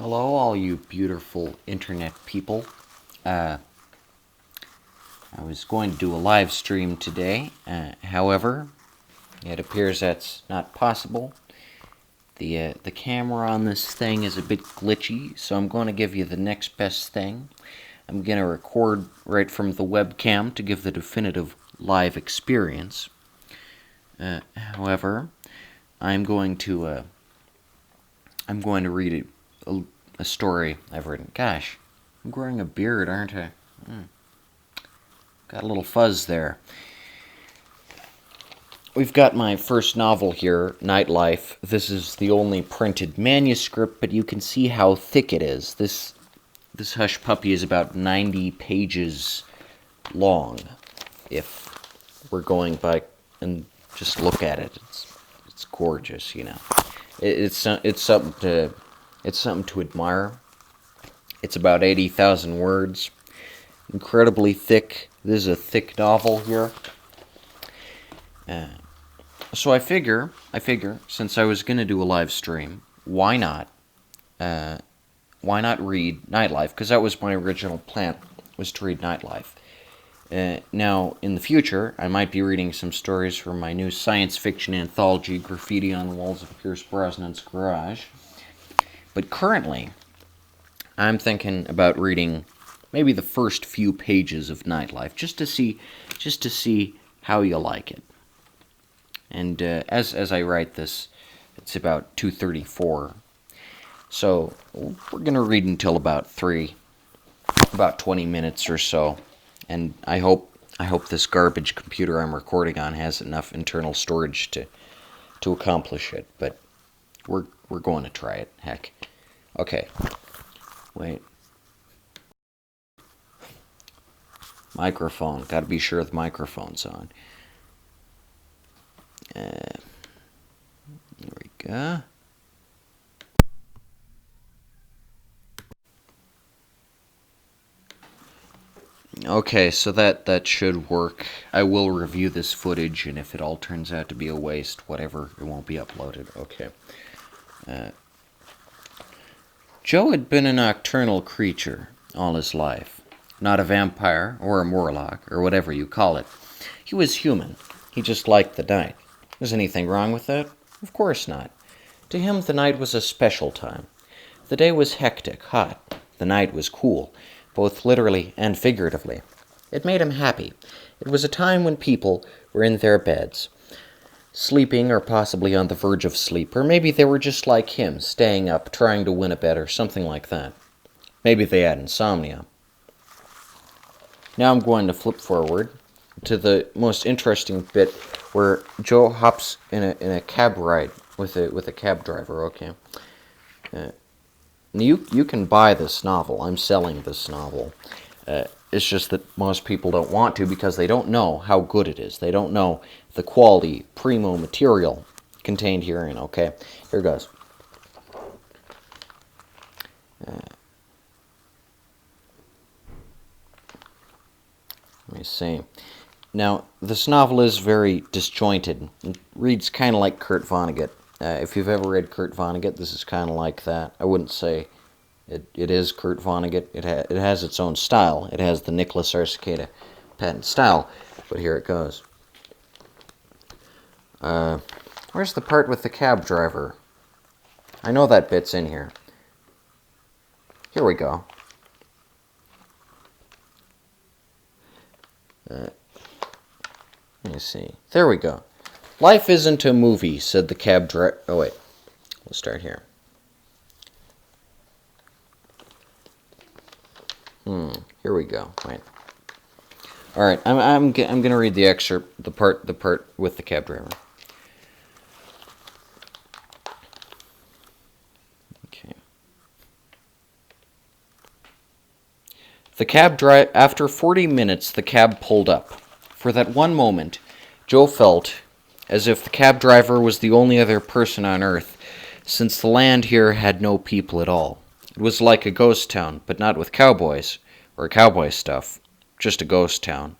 Hello, all you beautiful internet people. I was going to do a live stream today. However, it appears that's not possible. The camera on this thing is a bit glitchy, so I'm going to give you the next best thing. I'm going to record right from the webcam to give the definitive live experience. However, I'm going to read a story I've written. Gosh, I'm growing a beard, aren't I? Got a little fuzz there. We've got my first novel here, Nightlife. This is the only printed manuscript, but you can see how thick it is. This hush puppy is about 90 pages long, if we're going by and just look at it. It's gorgeous, you know. It's something to admire. It's about 80,000 words. Incredibly thick. This is a thick novel here. So I figure, since I was going to do a live stream, why not read Nightlife? Because that was my original plan, was to read Nightlife. Now, in the future, I might be reading some stories from my new science fiction anthology, Graffiti on the Walls of Pierce Brosnan's Garage. But currently, I'm thinking about reading maybe the first few pages of Nightlife, just to see how you like it. And as I write this, it's about 2:34. So we're gonna read until about 20 minutes or so. And I hope this garbage computer I'm recording on has enough internal storage to accomplish it. But we're going to try it. Heck. Okay. Wait. Microphone. Got to be sure the microphone's on. There we go. Okay, so that should work. I will review this footage, and if it all turns out to be a waste, whatever, it won't be uploaded. Okay. Joe had been a nocturnal creature all his life. Not a vampire, or a Morlock, or whatever you call it. He was human. He just liked the night. Was anything wrong with that? Of course not. To him, the night was a special time. The day was hectic, hot. The night was cool, both literally and figuratively. It made him happy. It was a time when people were in their beds, sleeping or possibly on the verge of sleep, or maybe they were just like him, staying up, trying to win a bet or something like that. Maybe they had insomnia. Now I'm going to flip forward to the most interesting bit where Joe hops in a cab ride with a cab driver. Okay, you can buy this novel. I'm selling this novel. It's just that most people don't want to because they don't know how good it is. They don't know the quality, primo material contained herein. Okay, here goes. Let me see. Now, this novel is very disjointed. It reads kind of like Kurt Vonnegut. If you've ever read Kurt Vonnegut, this is kind of like that. I wouldn't say it is Kurt Vonnegut. It has its own style. It has the Nicholas Arcicada patent style. But here it goes. Where's the part with the cab driver? I know that bit's in here. Here we go. Let me see. There we go. Life isn't a movie, said the cab driver. Oh, wait. We'll start here. Here we go. Wait. All right. I'm gonna read the excerpt, the part with the cab driver. Okay. After 40 minutes, the cab pulled up. For that one moment, Joe felt as if the cab driver was the only other person on Earth, since the land here had no people at all. It was like a ghost town, but not with cowboys, or cowboy stuff, just a ghost town.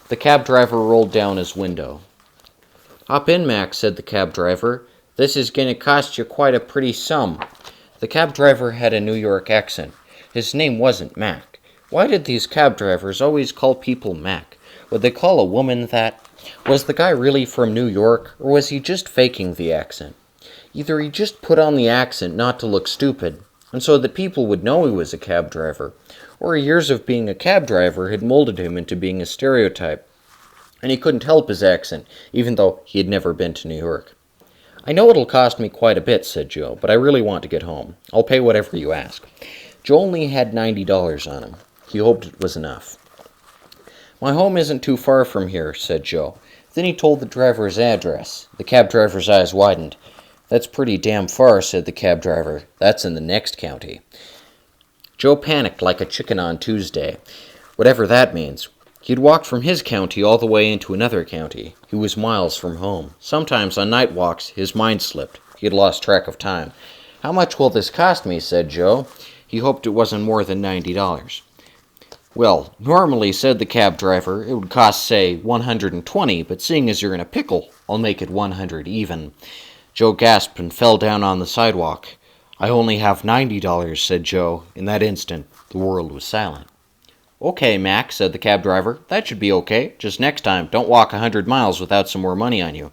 The cab driver rolled down his window. "Hop in, Mac," said the cab driver. "This is going to cost you quite a pretty sum." The cab driver had a New York accent. His name wasn't Mac. Why did these cab drivers always call people Mac? Would they call a woman that? Was the guy really from New York, or was he just faking the accent? Either he just put on the accent not to look stupid, and so that people would know he was a cab driver, or years of being a cab driver had molded him into being a stereotype, and he couldn't help his accent, even though he had never been to New York. "I know it'll cost me quite a bit," said Joe, "but I really want to get home. I'll pay whatever you ask." Joe only had $90 on him. He hoped it was enough. "My home isn't too far from here," said Joe. Then he told the driver his address. The cab driver's eyes widened. "That's pretty damn far," said the cab driver. "That's in the next county." Joe panicked like a chicken on Tuesday, whatever that means. He had walked from his county all the way into another county. He was miles from home. Sometimes on night walks, his mind slipped. He had lost track of time. "How much will this cost me?" said Joe. He hoped it wasn't more than $90. "Well, normally," said the cab driver, "it would cost, say, $120, but seeing as you're in a pickle, I'll make it $100 even." Joe gasped and fell down on the sidewalk. "I only have $90, said Joe. In that instant, the world was silent. "Okay, Mac," said the cab driver. "That should be okay. Just next time, don't walk 100 miles without some more money on you."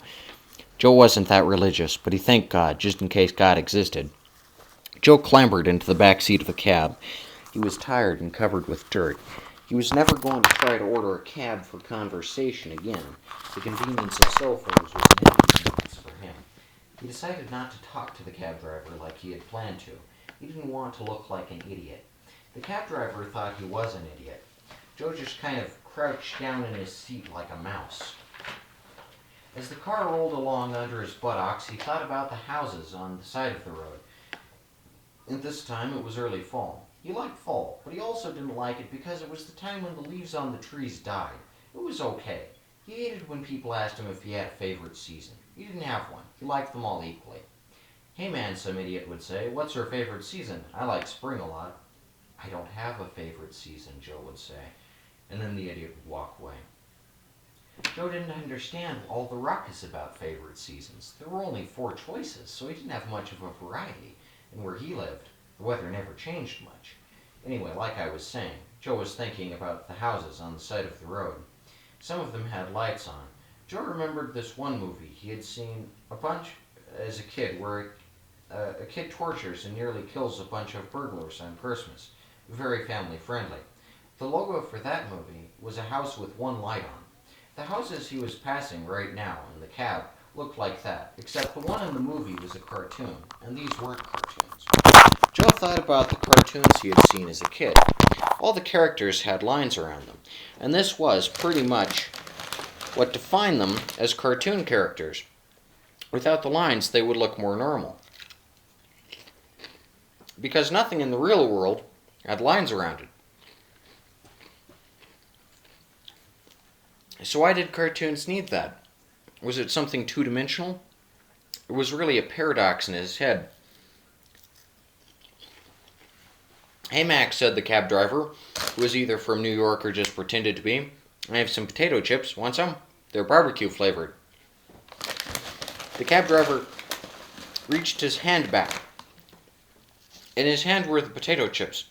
Joe wasn't that religious, but he thanked God, just in case God existed. Joe clambered into the back seat of the cab. He was tired and covered with dirt. He was never going to try to order a cab for conversation again. The convenience of cell phones was an inconvenience for him. He decided not to talk to the cab driver like he had planned to. He didn't want to look like an idiot. The cab driver thought he was an idiot. Joe just kind of crouched down in his seat like a mouse. As the car rolled along under his buttocks, he thought about the houses on the side of the road. And this time it was early fall. He liked fall, but he also didn't like it because it was the time when the leaves on the trees died. It was okay. He hated when people asked him if he had a favorite season. He didn't have one. He liked them all equally. "Hey man," some idiot would say, "what's your favorite season?" "I like spring a lot." "I don't have a favorite season," Joe would say. And then the idiot would walk away. Joe didn't understand all the ruckus about favorite seasons. There were only 4 choices, so he didn't have much of a variety. And where he lived, the weather never changed much. Anyway, like I was saying, Joe was thinking about the houses on the side of the road. Some of them had lights on. Joe remembered this one movie he had seen a bunch as a kid where a kid tortures and nearly kills a bunch of burglars on Christmas. Very family friendly. The logo for that movie was a house with one light on. The houses he was passing right now in the cab looked like that, except the one in the movie was a cartoon, and these weren't cartoons. Joe thought about the cartoons he had seen as a kid. All the characters had lines around them, and this was pretty much what defined them as cartoon characters. Without the lines, they would look more normal. Because nothing in the real world had lines around it. So why did cartoons need that? Was it something two-dimensional? It was really a paradox in his head. "Hey Max," said the cab driver, who was either from New York or just pretended to be. "I have some potato chips. Want some? They're barbecue flavored." The cab driver reached his hand back. In his hand were the potato chips.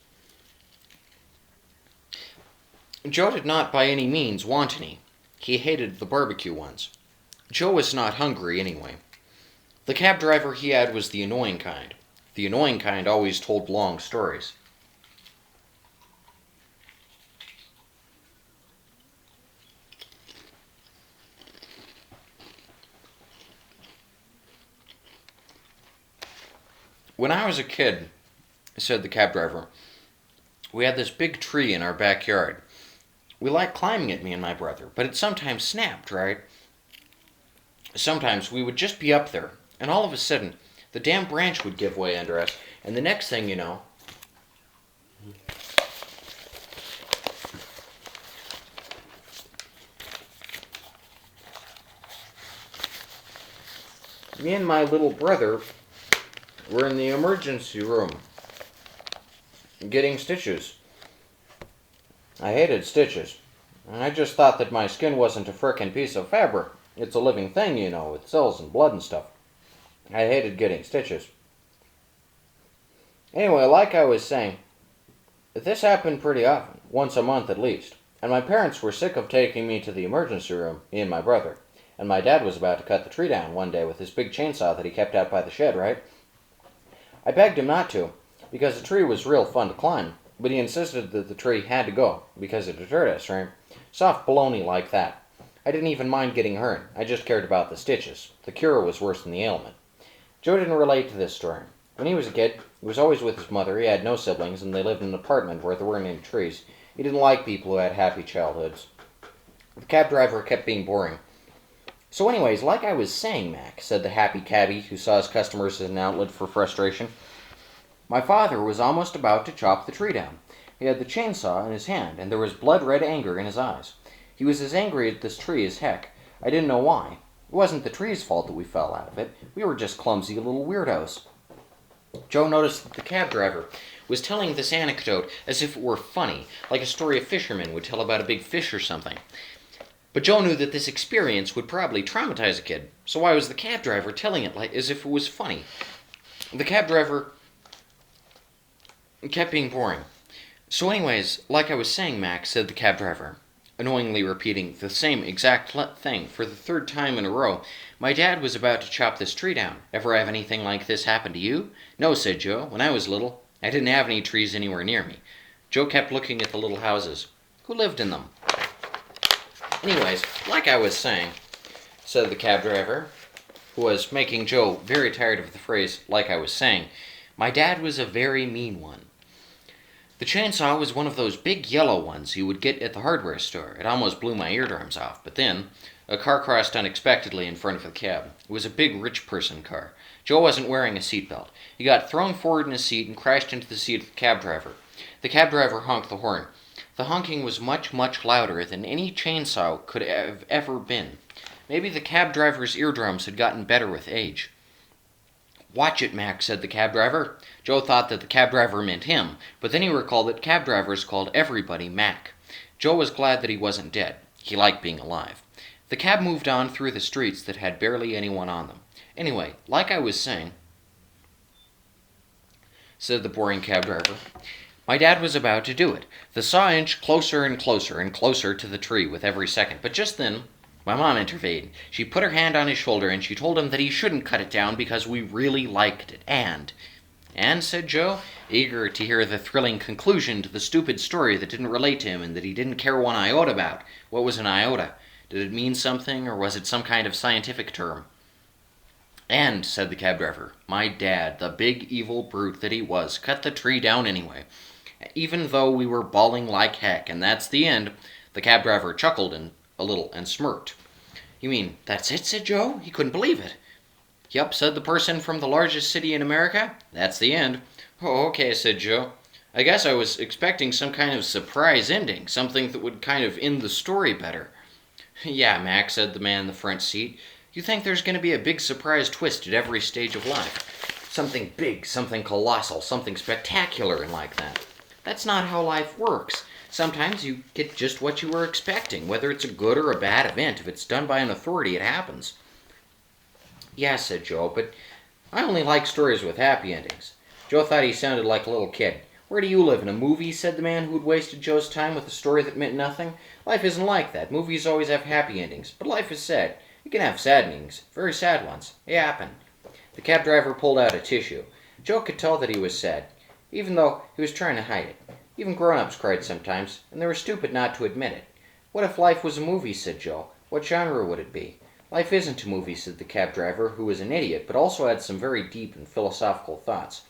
Joe did not by any means want any. He hated the barbecue ones. Joe was not hungry anyway. The cab driver he had was the annoying kind. The annoying kind always told long stories. "When I was a kid," said the cab driver, "we had this big tree in our backyard. We liked climbing it, me and my brother, but it sometimes snapped, right? Sometimes we would just be up there, and all of a sudden, the damn branch would give way under us, and the next thing you know, me and my little brother were in the emergency room getting stitches. I hated stitches. I just thought that my skin wasn't a frickin' piece of fabric. It's a living thing, you know, with cells and blood and stuff. I hated getting stitches." Anyway, like I was saying, this happened pretty often, once a month at least, and my parents were sick of taking me to the emergency room, me and my brother, and my dad was about to cut the tree down one day with his big chainsaw that he kept out by the shed, right? I begged him not to, because the tree was real fun to climb, but he insisted that the tree had to go, because it deterred us, right? Soft baloney like that. I didn't even mind getting hurt, I just cared about the stitches. The cure was worse than the ailment. Joe didn't relate to this story. When he was a kid, he was always with his mother. He had no siblings, and they lived in an apartment where there weren't any trees. He didn't like people who had happy childhoods. The cab driver kept being boring. So anyways, like I was saying, Mac, said the happy cabbie who saw his customers as an outlet for frustration, my father was almost about to chop the tree down. He had the chainsaw in his hand, and there was blood-red anger in his eyes. He was as angry at this tree as heck. I didn't know why. It wasn't the tree's fault that we fell out of it. We were just clumsy little weirdos. Joe noticed that the cab driver was telling this anecdote as if it were funny, like a story a fisherman would tell about a big fish or something. But Joe knew that this experience would probably traumatize a kid, so why was the cab driver telling it like as if it was funny? The cab driver kept being boring. So anyways, like I was saying, Mac, said the cab driver, annoyingly repeating the same exact thing for the third time in a row, my dad was about to chop this tree down. Ever have anything like this happen to you? No, said Joe. When I was little, I didn't have any trees anywhere near me. Joe kept looking at the little houses. Who lived in them? Anyways, like I was saying, said the cab driver, who was making Joe very tired of the phrase, like I was saying, my dad was a very mean one. The chainsaw was one of those big yellow ones you would get at the hardware store. It almost blew my eardrums off, but then a car crossed unexpectedly in front of the cab. It was a big rich person car. Joe wasn't wearing a seatbelt. He got thrown forward in his seat and crashed into the seat of the cab driver. The cab driver honked the horn. The honking was much, much louder than any chainsaw could have ever been. Maybe the cab driver's eardrums had gotten better with age. Watch it, Mac, said the cab driver. Joe thought that the cab driver meant him, but then he recalled that cab drivers called everybody Mac. Joe was glad that he wasn't dead. He liked being alive. The cab moved on through the streets that had barely anyone on them. Anyway, like I was saying, said the boring cab driver, my dad was about to do it. The saw inched closer and closer and closer to the tree with every second, but just then my mom intervened. She put her hand on his shoulder and she told him that he shouldn't cut it down because we really liked it. And, said Joe, eager to hear the thrilling conclusion to the stupid story that didn't relate to him and that he didn't care one iota about. What was an iota? Did it mean something, or was it some kind of scientific term? And, said the cab driver, my dad, the big evil brute that he was, cut the tree down anyway, even though we were bawling like heck, and that's the end. The cab driver chuckled a little and smirked. You mean, that's it, said Joe? He couldn't believe it. Yup, said the person from the largest city in America. That's the end. Oh, okay, said Joe. I guess I was expecting some kind of surprise ending, something that would kind of end the story better. Yeah, Mac, said the man in the front seat. You think there's going to be a big surprise twist at every stage of life. Something big, something colossal, something spectacular and like that. That's not how life works. Sometimes you get just what you were expecting, whether it's a good or a bad event. If it's done by an authority, it happens. Yeah, said Joe, but I only like stories with happy endings. Joe thought he sounded like a little kid. Where do you live, in a movie? Said the man who had wasted Joe's time with a story that meant nothing. Life isn't like that. Movies always have happy endings, but life is sad. You can have sad endings, very sad ones. They happen. The cab driver pulled out a tissue. Joe could tell that he was sad, even though he was trying to hide it. Even grown-ups cried sometimes, and they were stupid not to admit it. What if life was a movie, said Joe. What genre would it be? Life isn't a movie, said the cab driver, who was an idiot, but also had some very deep and philosophical thoughts.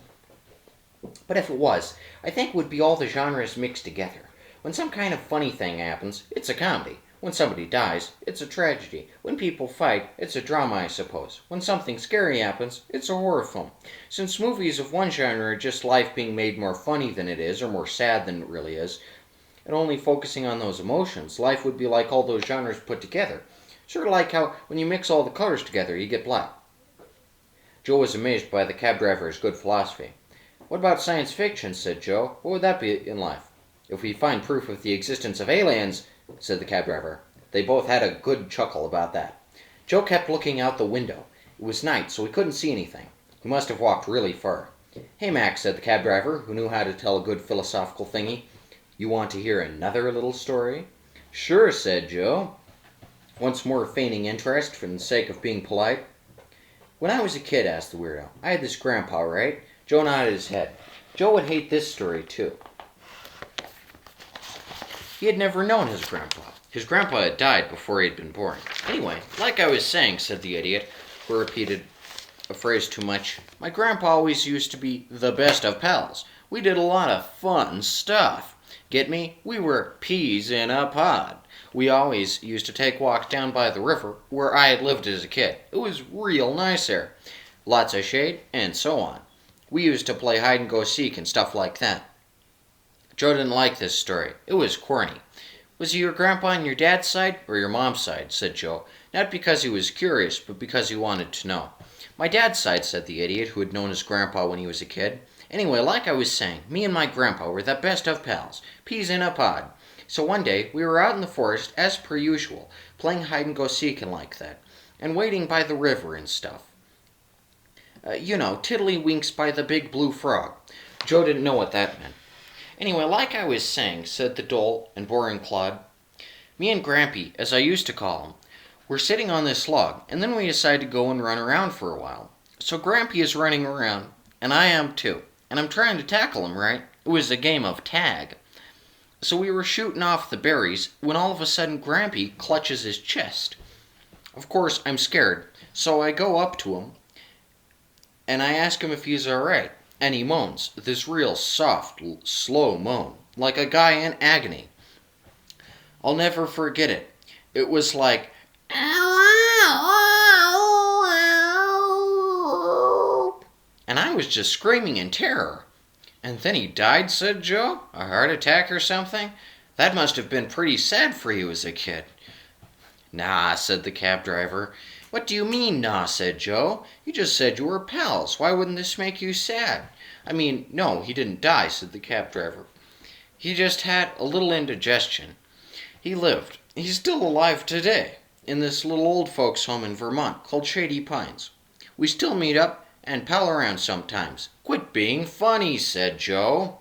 But if it was, I think it would be all the genres mixed together. When some kind of funny thing happens, it's a comedy. When somebody dies, it's a tragedy. When people fight, it's a drama, I suppose. When something scary happens, it's a horror film. Since movies of one genre are just life being made more funny than it is, or more sad than it really is, and only focusing on those emotions, life would be like all those genres put together. Sort of like how, when you mix all the colors together, you get black. Joe was amazed by the cab driver's good philosophy. What about science fiction, said Joe. What would that be in life? If we find proof of the existence of aliens, said the cab driver. They both had a good chuckle about that. Joe kept looking out the window. It was night, so he couldn't see anything. He must have walked really far. "Hey, Mac," said the cab driver, who knew how to tell a good philosophical thingy. "You want to hear another little story?" "Sure," said Joe, once more feigning interest for the sake of being polite. "When I was a kid," asked the weirdo, "I had this grandpa, right?" Joe nodded his head. Joe would hate this story, too. He had never known his grandpa. His grandpa had died before he had been born. "Anyway, like I was saying," said the idiot, who repeated a phrase too much, "my grandpa always used to be the best of pals. We did a lot of fun stuff. Get me? We were peas in a pod. We always used to take walks down by the river where I had lived as a kid. It was real nice there. Lots of shade, and so on. We used to play hide-and-go-seek and stuff like that." Joe didn't like this story. It was corny. "Was he your grandpa on your dad's side or your mom's side?" said Joe, not because he was curious, but because he wanted to know. "My dad's side," said the idiot, who had known his grandpa when he was a kid. "Anyway, like I was saying, me and my grandpa were the best of pals, peas in a pod. So one day, we were out in the forest, as per usual, playing hide-and-go-seek and like that, and waiting by the river and stuff. Tiddlywinks by the big blue frog." Joe didn't know what that meant. "Anyway, like I was saying," said the dull and boring clod, "me and Grampy, as I used to call him, were sitting on this log, and then we decided to go and run around for a while. So Grampy is running around, and I am too, and I'm trying to tackle him, right? It was a game of tag. So we were shooting off the berries when all of a sudden Grampy clutches his chest. Of course, I'm scared, so I go up to him, and I ask him if he's alright, and he moans, this real soft, slow moan, like a guy in agony. I'll never forget it. It was like, and I was just screaming in terror. "And then he died," said Joe? "A heart attack or something? That must have been pretty sad for you as a kid." "Nah," said the cab driver. "What do you mean, nah?" said Joe. "You just said you were pals. Why wouldn't this make you sad?" "I mean, no, he didn't die," said the cab driver. "He just had a little indigestion. He lived. He's still alive today, in this little old folks' home in Vermont called Shady Pines. We still meet up and pal around sometimes." "Quit being funny," said Joe.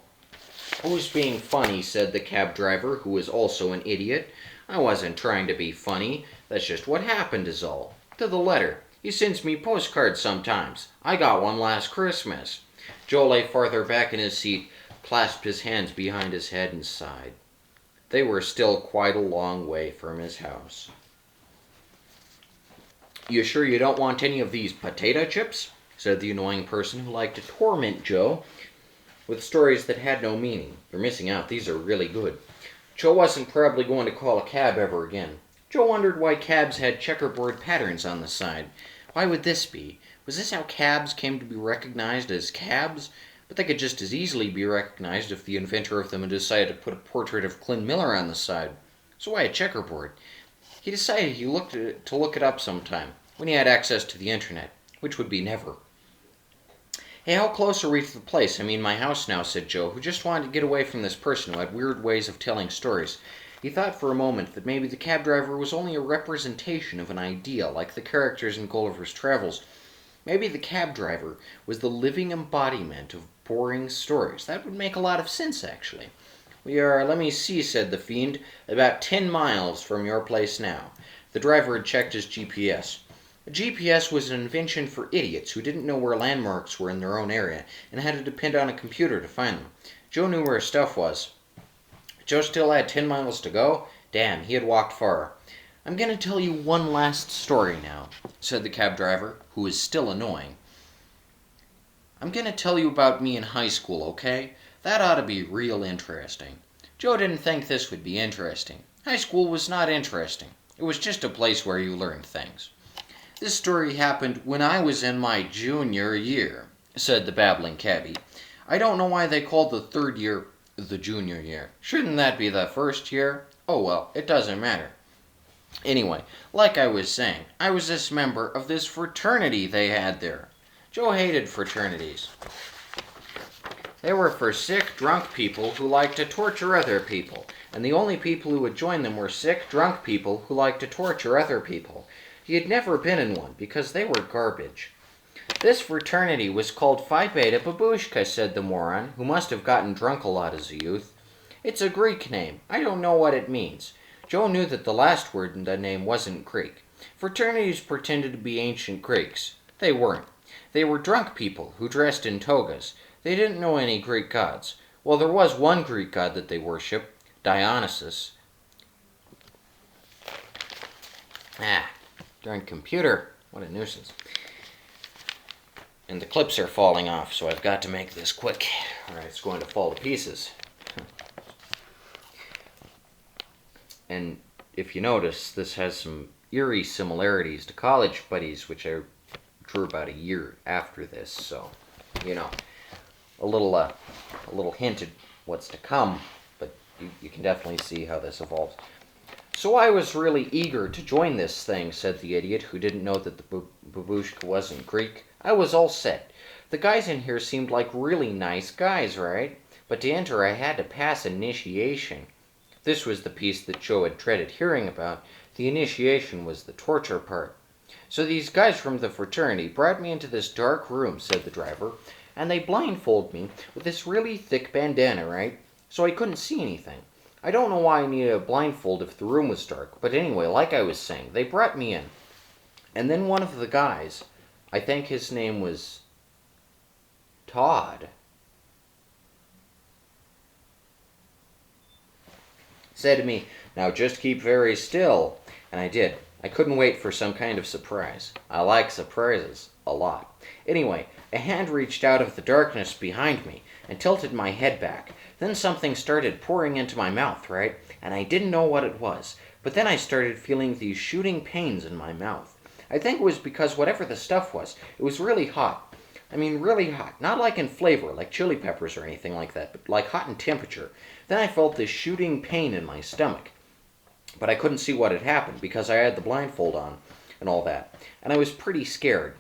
"Who's being funny?" said the cab driver, who was also an idiot. "I wasn't trying to be funny. That's just what happened is all. To the letter. He sends me postcards sometimes. I got one last Christmas." Joe lay farther back in his seat, clasped his hands behind his head, and sighed. They were still quite a long way from his house. "You sure you don't want any of these potato chips?" said the annoying person who liked to torment Joe with stories that had no meaning. "You're missing out. These are really good." Joe wasn't probably going to call a cab ever again. Joe wondered why cabs had checkerboard patterns on the side. Why would this be? Was this how cabs came to be recognized as cabs? But they could just as easily be recognized if the inventor of them had decided to put a portrait of Clint Miller on the side. So why a checkerboard? He decided to look it up sometime, when he had access to the internet, which would be never. "Hey, how close are we to the place? I mean my house now," said Joe, who just wanted to get away from this person who had weird ways of telling stories. He thought for a moment that maybe the cab driver was only a representation of an idea, like the characters in Gulliver's Travels. Maybe the cab driver was the living embodiment of boring stories. That would make a lot of sense, actually. "We are, let me see," said the fiend, "about 10 miles from your place now." The driver had checked his GPS. A GPS was an invention for idiots who didn't know where landmarks were in their own area and had to depend on a computer to find them. Joe knew where stuff was. Joe still had 10 miles to go. Damn, he had walked far. "I'm going to tell you one last story now," said the cab driver, who was still annoying. "I'm going to tell you about me in high school, okay? That ought to be real interesting." Joe didn't think this would be interesting. High school was not interesting. It was just a place where you learned things. "This story happened when I was in my junior year," said the babbling cabbie. "I don't know why they called the third year the junior year. Shouldn't that be the first year? Oh well, it doesn't matter. Anyway, like I was saying, I was this member of this fraternity they had there." Joe hated fraternities. They were for sick, drunk people who liked to torture other people, and the only people who would join them were sick, drunk people who liked to torture other people. He had never been in one because they were garbage. This fraternity was called Phi Beta Babushka, said the moron, who must have gotten drunk a lot as a youth. It's a Greek name. I don't know what it means. Joe knew that the last word in the name wasn't Greek. Fraternities pretended to be ancient Greeks. They weren't. They were drunk people who dressed in togas. They didn't know any Greek gods. Well, there was one Greek god that they worshiped, Dionysus. Darn computer. What a nuisance. And the clips are falling off, so I've got to make this quick, or it's going to fall to pieces. And if you notice, this has some eerie similarities to College Buddies, which I drew about a year after this, so, you know, a little hint at what's to come, but you can definitely see how this evolves. So I was really eager to join this thing, said the idiot, who didn't know that the babushka wasn't Greek. I was all set. The guys in here seemed like really nice guys, right? But to enter I had to pass initiation. This was the piece that Joe had dreaded hearing about. The initiation was the torture part. So these guys from the fraternity brought me into this dark room, said the driver, and they blindfolded me with this really thick bandana, right? So I couldn't see anything. I don't know why I needed a blindfold if the room was dark, but anyway, like I was saying, they brought me in. And then one of the guys, I think his name was Todd, said to me, "Now just keep very still." And I did. I couldn't wait for some kind of surprise. I like surprises a lot. Anyway, a hand reached out of the darkness behind me and tilted my head back. Then something started pouring into my mouth, right? And I didn't know what it was. But then I started feeling these shooting pains in my mouth. I think it was because whatever the stuff was, it was really hot. I mean, really hot. Not like in flavor, like chili peppers or anything like that, but like hot in temperature. Then I felt this shooting pain in my stomach. But I couldn't see what had happened because I had the blindfold on and all that. And I was pretty scared.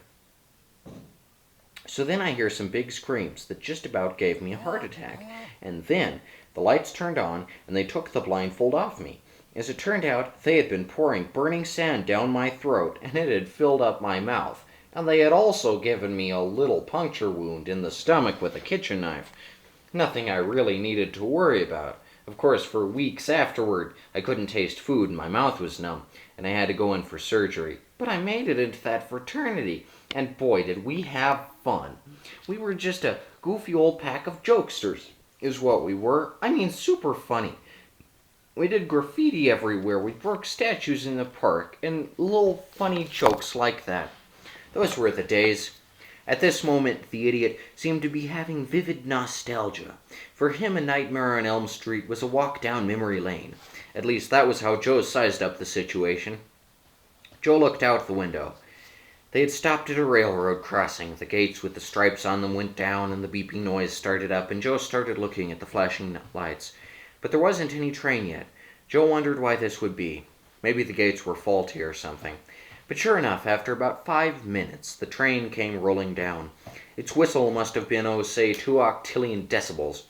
So then I hear some big screams that just about gave me a heart attack. And then the lights turned on and they took the blindfold off me. As it turned out, they had been pouring burning sand down my throat and it had filled up my mouth. And they had also given me a little puncture wound in the stomach with a kitchen knife. Nothing I really needed to worry about. Of course, for weeks afterward, I couldn't taste food and my mouth was numb, and I had to go in for surgery. But I made it into that fraternity, and boy, did we have fun. We were just a goofy old pack of jokesters, is what we were. I mean, super funny. We did graffiti everywhere. We broke statues in the park, and little funny jokes like that. Those were the days. At this moment, the idiot seemed to be having vivid nostalgia. For him, A Nightmare on Elm Street was a walk down memory lane. At least that was how Joe sized up the situation. Joe looked out the window. They had stopped at a railroad crossing. The gates with the stripes on them went down and the beeping noise started up, and Joe started looking at the flashing lights. But there wasn't any train yet. Joe wondered why this would be. Maybe the gates were faulty or something. But sure enough, after about 5 minutes, the train came rolling down. Its whistle must have been, say, 2 octillion decibels.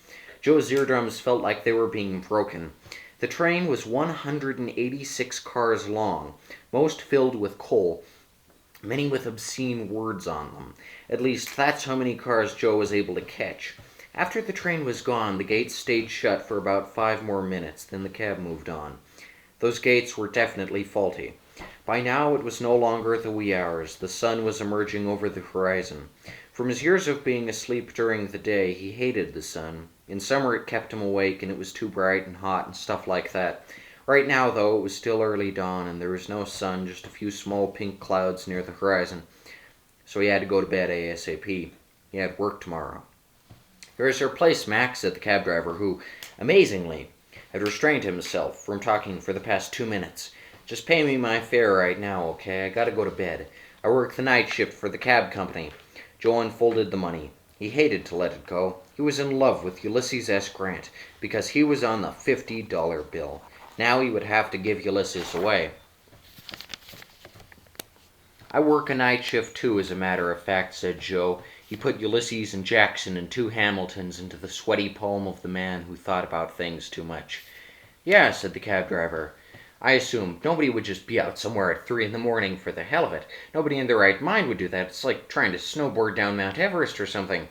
Joe's eardrums felt like they were being broken. The train was 186 cars long, most filled with coal, many with obscene words on them. At least that's how many cars Joe was able to catch. After the train was gone, the gates stayed shut for about 5 more minutes, then the cab moved on. Those gates were definitely faulty. By now it was no longer the wee hours. The sun was emerging over the horizon. From his years of being asleep during the day, he hated the sun. In summer it kept him awake and it was too bright and hot and stuff like that. Right now, though, it was still early dawn and there was no sun, just a few small pink clouds near the horizon. So he had to go to bed ASAP. He had work tomorrow. "Here's your place, Mac," said the cab driver, who, amazingly, had restrained himself from talking for the past 2 minutes. "Just pay me my fare right now, okay? I gotta go to bed. I work the night shift for the cab company." Joe unfolded the money. He hated to let it go. He was in love with Ulysses S. Grant because he was on the $50 bill. Now he would have to give Ulysses away. "I work a night shift too, as a matter of fact," said Joe. He put Ulysses and Jackson and 2 Hamiltons into the sweaty palm of the man who thought about things too much. "Yeah," said the cab driver. I assume nobody would just be out somewhere at 3 in the morning for the hell of it. Nobody in their right mind would do that. It's like trying to snowboard down Mount Everest or something.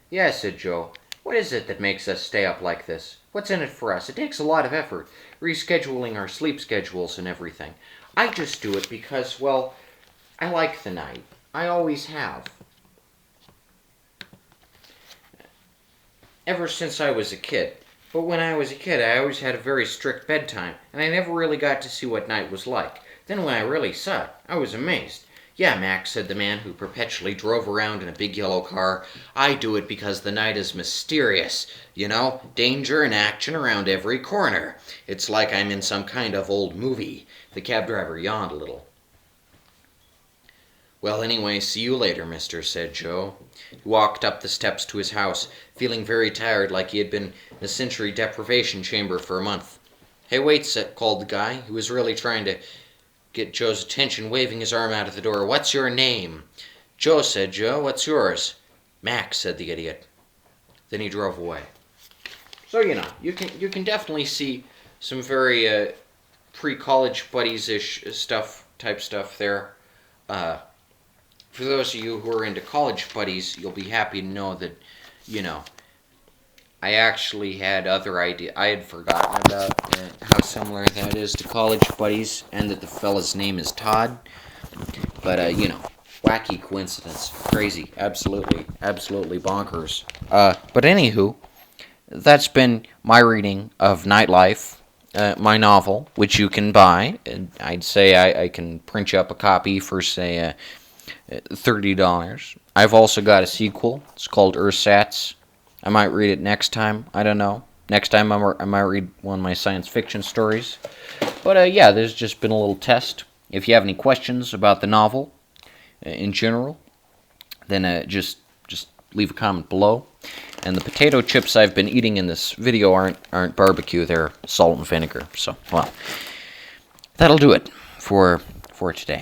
Yes, said Joe. What is it that makes us stay up like this? What's in it for us? It takes a lot of effort, rescheduling our sleep schedules and everything. I just do it because, well, I like the night. I always have. Ever since I was a kid. But when I was a kid, I always had a very strict bedtime, and I never really got to see what night was like. Then when I really saw it, I was amazed. Yeah, Max, said the man who perpetually drove around in a big yellow car. I do it because the night is mysterious. You know, danger and action around every corner. It's like I'm in some kind of old movie. The cab driver yawned a little. Well, anyway, see you later, mister, said Joe. He walked up the steps to his house, feeling very tired, like he had been in a sensory deprivation chamber for a month. Hey, wait, called the guy, who was really trying to get Joe's attention, waving his arm out of the door. What's your name? Joe, said Joe. What's yours? Max, said the idiot. Then he drove away. So, you know, you can definitely see some very pre-college buddies-ish type stuff there. For those of you who are into college buddies, you'll be happy to know that, you know, I actually had other ideas. I had forgotten about how similar that is to college buddies, and that the fella's name is Todd. But, you know, wacky coincidence. Crazy. Absolutely bonkers. But anywho, that's been my reading of Nightlife, my novel, which you can buy. And I'd say I can print you up a copy for, say, $30. I've also got a sequel. It's called Ersatz. I might read it next time. I don't know. Next time I might read one of my science fiction stories. But yeah, there's just been a little test. If you have any questions about the novel in general, then just leave a comment below. And the potato chips I've been eating in this video aren't barbecue. They're salt and vinegar. So, well, that'll do it for today.